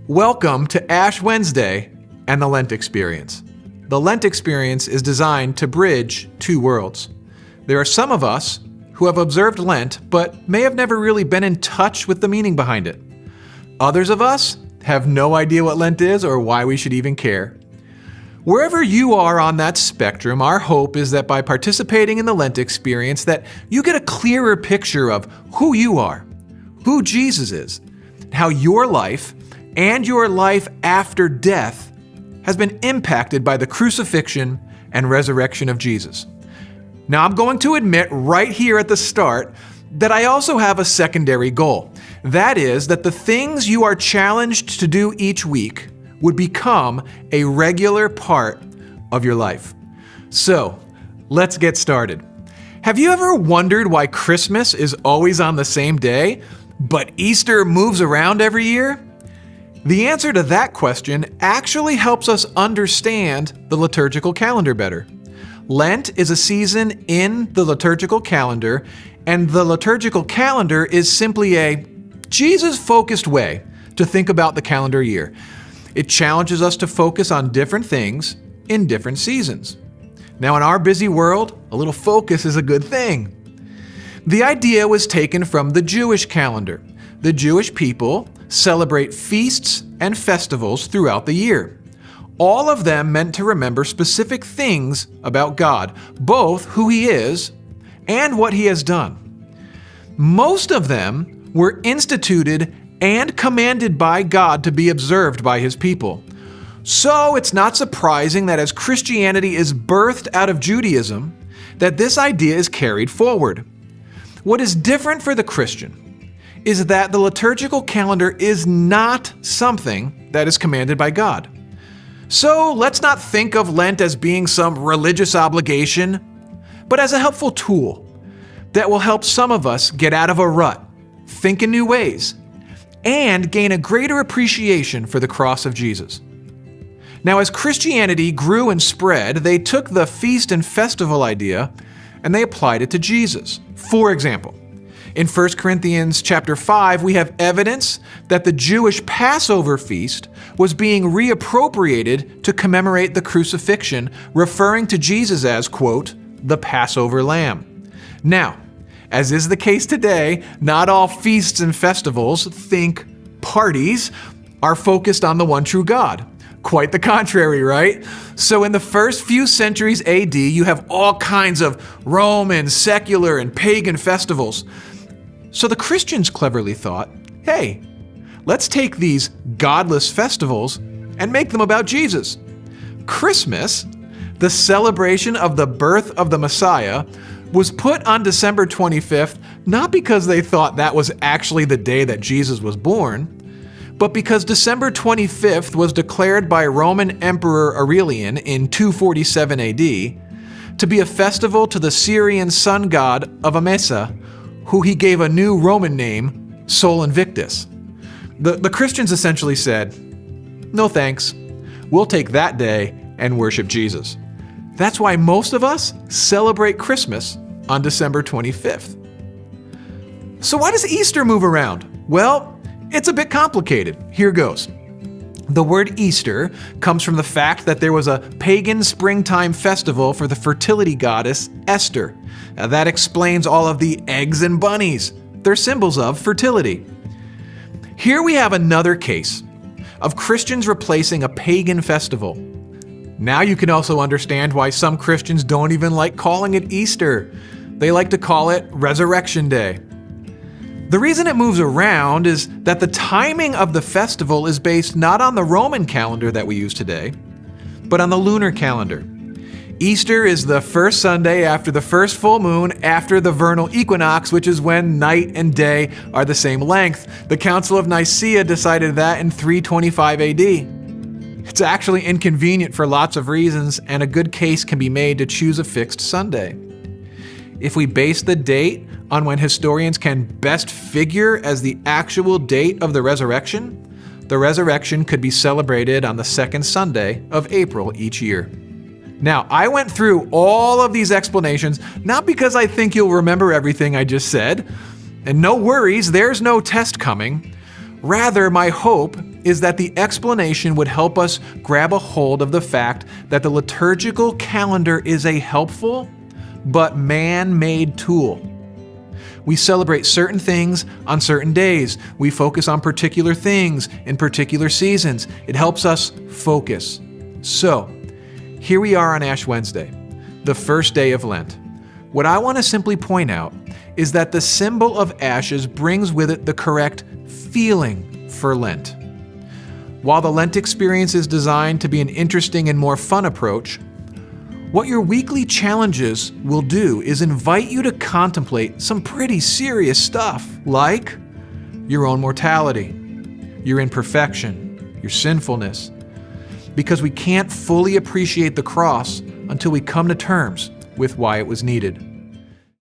Welcome to Ash Wednesday and the Lent Experience. The Lent Experience is designed to bridge two worlds. There are some of us who have observed Lent but may have never really been in touch with the meaning behind it. Others of us have no idea what Lent is or why we should even care. Wherever you are on that spectrum, our hope is that by participating in the Lent Experience that you get a clearer picture of who you are, who Jesus is, how your life and your life after death has been impacted by the crucifixion and resurrection of Jesus. Now, I'm going to admit right here at the start that I also have a secondary goal. That is that the things you are challenged to do each week would become a regular part of your life. So, let's get started. Have you ever wondered why Christmas is always on the same day, but Easter moves around every year? The answer to that question actually helps us understand the liturgical calendar better. Lent is a season in the liturgical calendar, and the liturgical calendar is simply a Jesus-focused way to think about the calendar year. It challenges us to focus on different things in different seasons. Now, in our busy world, a little focus is a good thing. The idea was taken from the Jewish calendar. The Jewish people celebrate feasts and festivals throughout the year. All of them meant to remember specific things about God, both who He is and what He has done. Most of them were instituted and commanded by God to be observed by His people. So it's not surprising that as Christianity is birthed out of Judaism, that this idea is carried forward. What is different for the Christian is that the liturgical calendar is not something that is commanded by God. So let's not think of Lent as being some religious obligation, but as a helpful tool that will help some of us get out of a rut, think in new ways, and gain a greater appreciation for the cross of Jesus. Now, as Christianity grew and spread, they took the feast and festival idea and they applied it to Jesus. For example, in 1 Corinthians chapter 5, we have evidence that the Jewish Passover feast was being reappropriated to commemorate the crucifixion, referring to Jesus as, quote, the Passover Lamb. Now, as is the case today, not all feasts and festivals, think parties, are focused on the one true God. Quite the contrary, right? So in the first few centuries AD, you have all kinds of Roman, secular, and pagan festivals. So the Christians cleverly thought, hey, let's take these godless festivals and make them about Jesus. Christmas, the celebration of the birth of the Messiah, was put on December 25th, not because they thought that was actually the day that Jesus was born, but because December 25th was declared by Roman Emperor Aurelian in 247 AD to be a festival to the Syrian sun god of Emesa, who he gave a new Roman name, Sol Invictus. The Christians essentially said, no thanks, we'll take that day and worship Jesus. That's why most of us celebrate Christmas on December 25th. So why does Easter move around? Well, it's a bit complicated. Here goes. The word Easter comes from the fact that there was a pagan springtime festival for the fertility goddess Esther. Now, that explains all of the eggs and bunnies. They're symbols of fertility. Here we have another case of Christians replacing a pagan festival. Now you can also understand why some Christians don't even like calling it Easter. They like to call it Resurrection Day. The reason it moves around is that the timing of the festival is based not on the Roman calendar that we use today, but on the lunar calendar. Easter is the first Sunday after the first full moon after the vernal equinox, which is when night and day are the same length. The Council of Nicaea decided that in 325 AD. It's actually inconvenient for lots of reasons, and a good case can be made to choose a fixed Sunday. If we base the date on when historians can best figure as the actual date of the resurrection could be celebrated on the second Sunday of April each year. Now, I went through all of these explanations, not because I think you'll remember everything I just said, and no worries, there's no test coming. Rather, my hope is that the explanation would help us grab a hold of the fact that the liturgical calendar is a helpful but man-made tool. We celebrate certain things on certain days. We focus on particular things in particular seasons. It helps us focus. So, here we are on Ash Wednesday, the first day of Lent. What I want to simply point out is that the symbol of ashes brings with it the correct feeling for Lent. While the Lent experience is designed to be an interesting and more fun approach, what your weekly challenges will do is invite you to contemplate some pretty serious stuff, like your own mortality, your imperfection, your sinfulness, because we can't fully appreciate the cross until we come to terms with why it was needed.